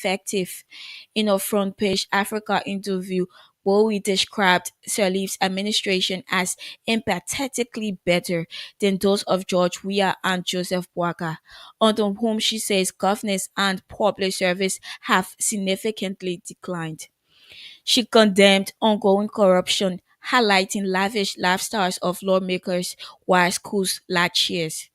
effective. In a front page Africa interview, Bowie described Sirleaf's administration as empathetically better than those of George Weah and Joseph Boakai, under whom she says governance and public service have significantly declined. She condemned ongoing corruption, highlighting lavish lifestyles of lawmakers while schools lack chairs.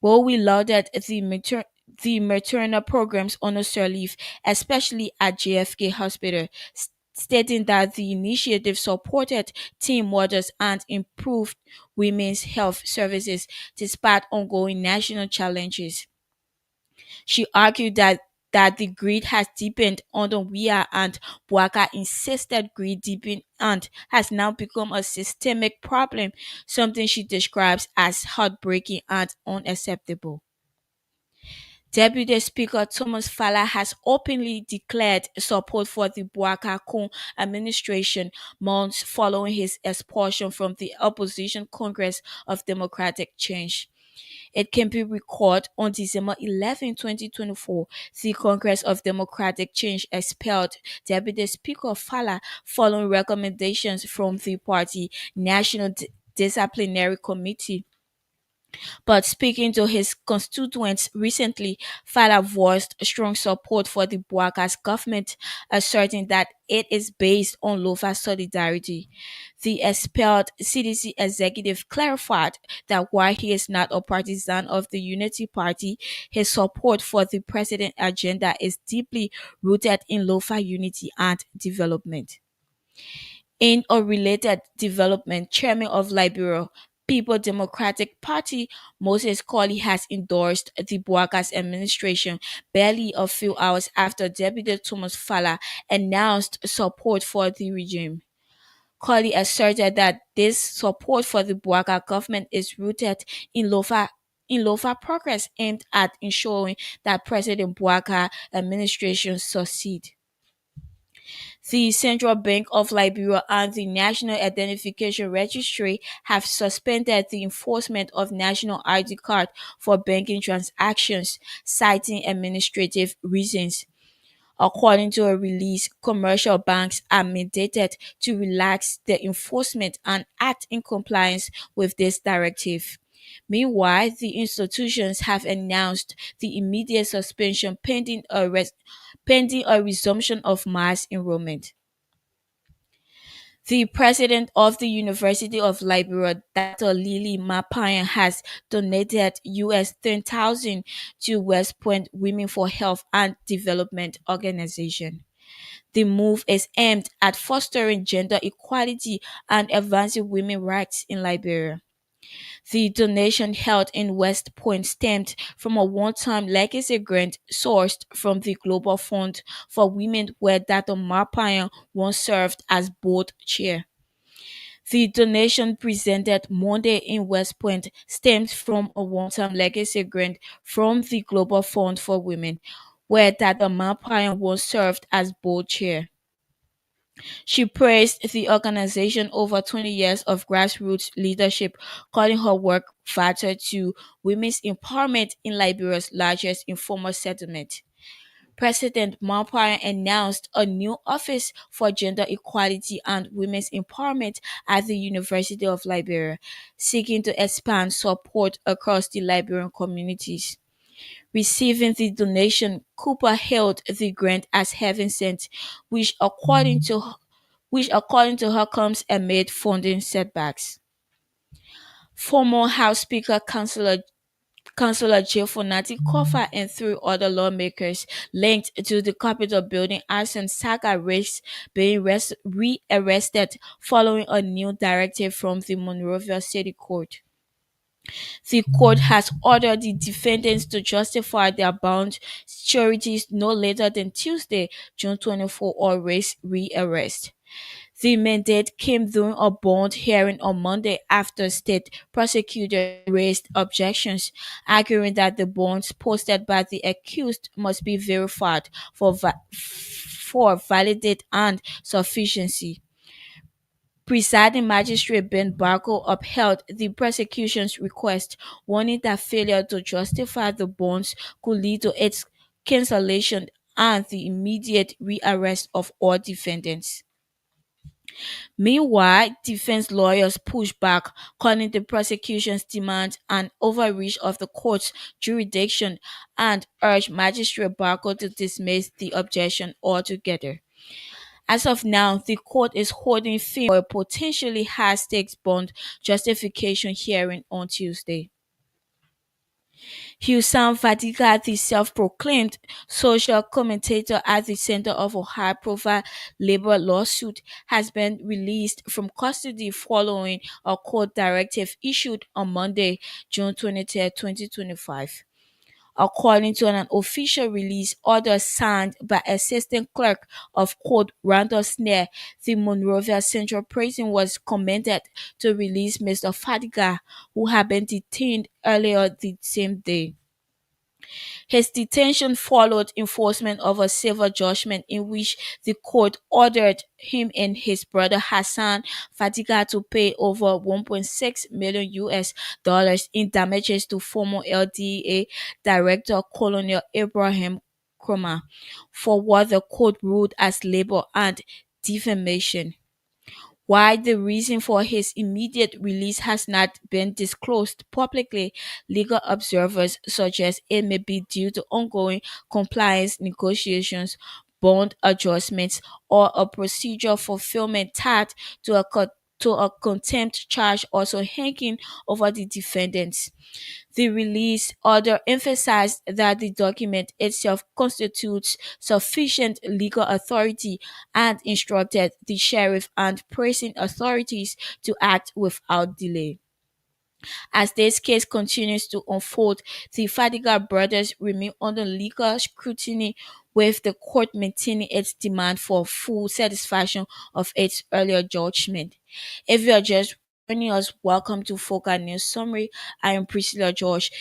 Bowie lauded the maternal programs on Sirleaf, especially at JFK Hospital, stating that the initiative supported teen mothers and improved women's health services despite ongoing national challenges. She argued that the greed has deepened under Weah, and Boakai insisted greed deepened and has now become a systemic problem, something she describes as heartbreaking and unacceptable. Deputy Speaker Thomas Fala has openly declared support for the Boakai Kun administration months following his expulsion from the opposition Congress of Democratic Change. It can be recalled on December 11, 2024, the Congress of Democratic Change expelled Deputy Speaker Fala following recommendations from the party National Disciplinary Committee. But speaking to his constituents recently, Fala voiced strong support for the Boakai's government, asserting that it is based on Lofa solidarity. The expelled CDC executive clarified that while he is not a partisan of the Unity Party, his support for the president agenda is deeply rooted in Lofa unity and development. In a related development, Chairman of Liberia People Democratic Party Moses Colley has endorsed the Boakai's administration barely a few hours after Deputy Thomas Fala announced support for the regime. Colley asserted that this support for the Boakai government is rooted in Lofa progress aimed at ensuring that President Boakai administration succeed. The Central Bank of Liberia and the National Identification Registry have suspended the enforcement of national ID card for banking transactions, citing administrative reasons. According to a release, commercial banks are mandated to relax their enforcement and act in compliance with this directive. Meanwhile, the institutions have announced the immediate suspension pending a resumption of mass enrollment. The president of the University of Liberia, Dr. Lily Mapayan, has donated US 10,000 to West Point Women for Health and Development organization. The move is aimed at fostering gender equality and advancing women's rights in Liberia. The donation held in West Point stemmed from a one-time legacy grant sourced from the Global Fund for Women where Dr. Marpayan once served as board chair. The donation presented Monday in West Point stems from a one-time legacy grant from the Global Fund for Women, where Dr. Marpayan once served as board chair. She praised the organization over 20 years of grassroots leadership, calling her work vital to women's empowerment in Liberia's largest informal settlement. President Mampire announced a new office for gender equality and women's empowerment at the University of Liberia, seeking to expand support across the Liberian communities. Receiving the donation, Cooper hailed the grant as heaven sent, which according to her comes amid funding setbacks. Former House Speaker Councillor Jill Fonati Kofa and three other lawmakers linked to the Capitol building arson saga risk being rearrested following a new directive from the Monrovia City Court. The court has ordered the defendants to justify their bond securities no later than Tuesday, June 24, or risk rearrest. The mandate came during a bond hearing on Monday after state prosecutors raised objections, arguing that the bonds posted by the accused must be verified for validity and sufficiency. Presiding Magistrate Ben Barco upheld the prosecution's request, warning that failure to justify the bonds could lead to its cancellation and the immediate rearrest of all defendants. Meanwhile, defense lawyers pushed back, calling the prosecution's demand an overreach of the court's jurisdiction and urged Magistrate Barco to dismiss the objection altogether. As of now, the court is holding firm for a potentially high-stakes bond justification hearing on Tuesday. Husam Fadiga, the self-proclaimed social commentator at the center of a high-profile labor lawsuit, has been released from custody following a court directive issued on Monday, June 23, 2025. According to an official release order signed by Assistant Clerk of Court Randall Snare, the Monrovia Central Prison was commanded to release Mr. Fadiga, who had been detained earlier the same day. His detention followed enforcement of a civil judgment in which the court ordered him and his brother Hassan Fatiga to pay over 1.6 million US dollars in damages to former LDA Director Colonel Ibrahim Kroma for what the court ruled as labor and defamation. While the reason for his immediate release has not been disclosed publicly, legal observers suggest it may be due to ongoing compliance negotiations, bond adjustments, or a procedure fulfillment tied to a contempt charge also hanging over the defendants. The release order emphasized that the document itself constitutes sufficient legal authority and instructed the sheriff and prison authorities to act without delay. As this case continues to unfold, the Fadiga brothers remain under legal scrutiny, with the court maintaining its demand for full satisfaction of its earlier judgment. If you are just joining us, welcome to Foca News Summary. I am Priscilla George.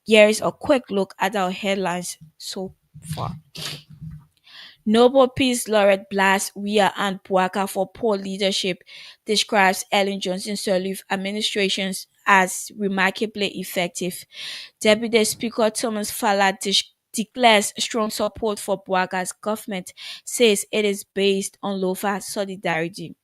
Here is a quick look at our headlines so far. Nobel Peace Laureate blasts Weah and Bouaka for poor leadership, describes Ellen Johnson Sirleaf administrations as remarkably effective. Deputy Speaker Thomas Falla declares strong support for Bouaka's government, says it is based on Lofa solidarity.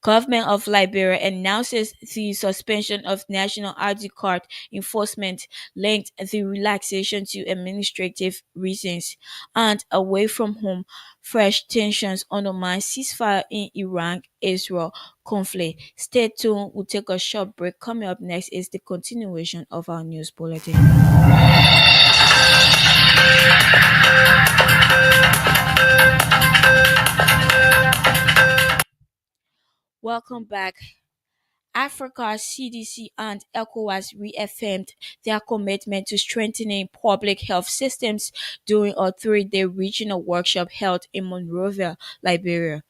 Government of Liberia announces the suspension of national ID card enforcement, linked the relaxation to administrative reasons. And away from home, fresh tensions undermine ceasefire in Iran-Israel conflict. Stay tuned. We'll take a short break. Coming up next is the continuation of our news bulletin. Welcome back. Africa, CDC, and ECOWAS reaffirmed their commitment to strengthening public health systems during a 3-day regional workshop held in Monrovia, Liberia.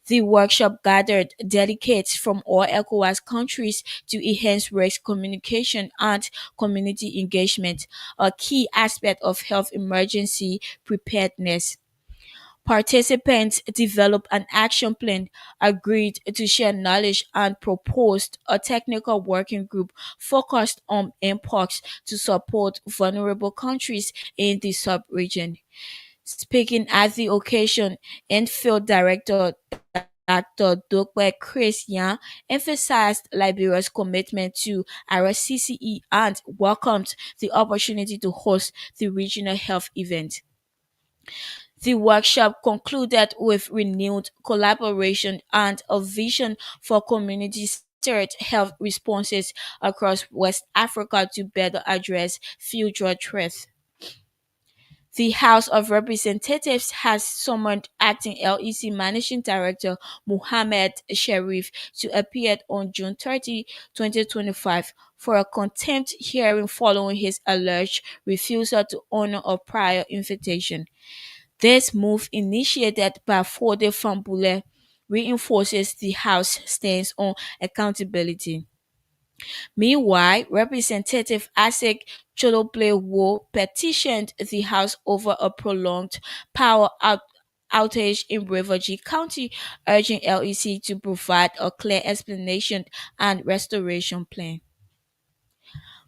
The workshop gathered delegates from all ECOWAS countries to enhance risk communication and community engagement, a key aspect of health emergency preparedness. Participants developed an action plan, agreed to share knowledge, and proposed a technical working group focused on impacts to support vulnerable countries in the sub-region. Speaking at the occasion, Enfield Director Dr. Dokwe Chris Yan emphasized Liberia's commitment to RCCE and welcomed the opportunity to host the regional health event. The workshop concluded with renewed collaboration and a vision for community-centered health responses across West Africa to better address future threats. The House of Representatives has summoned acting LEC Managing Director Mohammed Sharif to appear on June 30, 2025, for a contempt hearing following his alleged refusal to honor a prior invitation. This move, initiated by Fode Fambule, reinforces the House stance on accountability. Meanwhile, Representative Asik Cholople petitioned the House over a prolonged outage in Rivergy County, urging LEC to provide a clear explanation and restoration plan.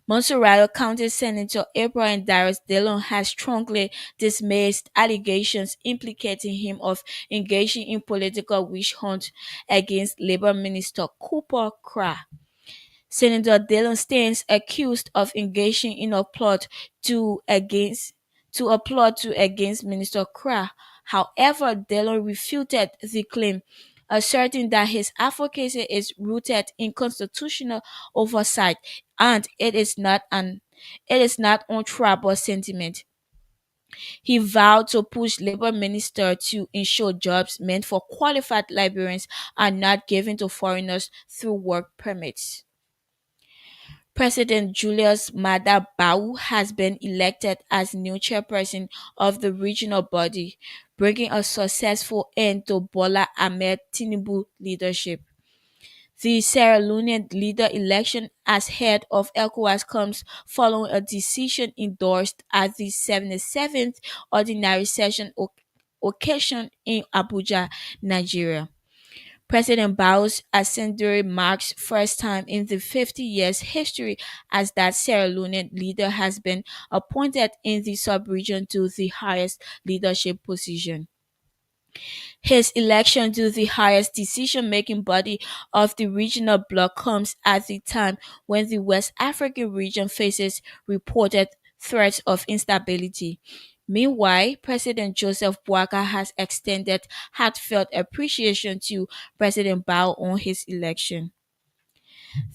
Montserrat County Senator Abraham Darius Dillon has strongly dismissed allegations implicating him of engaging in political witch hunt against Labor Minister Cooper Cra. Senator Dillon stands accused of engaging in a plot to against against Minister Cra. However, Dillon refuted the claim, asserting that his advocacy is rooted in constitutional oversight and it is not on tribal sentiment. He vowed to push Labor Minister to ensure jobs meant for qualified Liberians are not given to foreigners through work permits. President Julius Maada Bio has been elected as new chairperson of the regional body, bringing a successful end to Bola Ahmed Tinubu leadership. The Sierra Leonean leader election as head of ECOWAS comes following a decision endorsed at the 77th Ordinary Session occasion in Abuja, Nigeria. President Barrow's ascendancy marks first time in the 50 years history as that Sierra Leonean leader has been appointed in the sub-region to the highest leadership position. His election to the highest decision-making body of the regional bloc comes at the time when the West African region faces reported threats of instability. Meanwhile, President Joseph Boakai has extended heartfelt appreciation to President Bao on his election.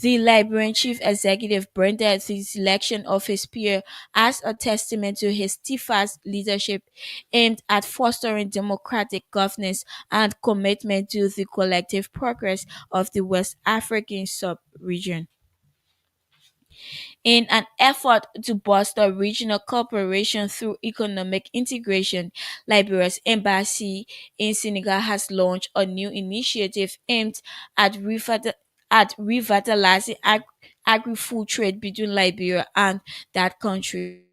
The Liberian chief executive branded the selection of his peer as a testament to his steadfast leadership aimed at fostering democratic governance and commitment to the collective progress of the West African sub-region. In an effort to bolster regional cooperation through economic integration, Liberia's embassy in Senegal has launched a new initiative aimed at, revitalizing agri-food trade between Liberia and that country.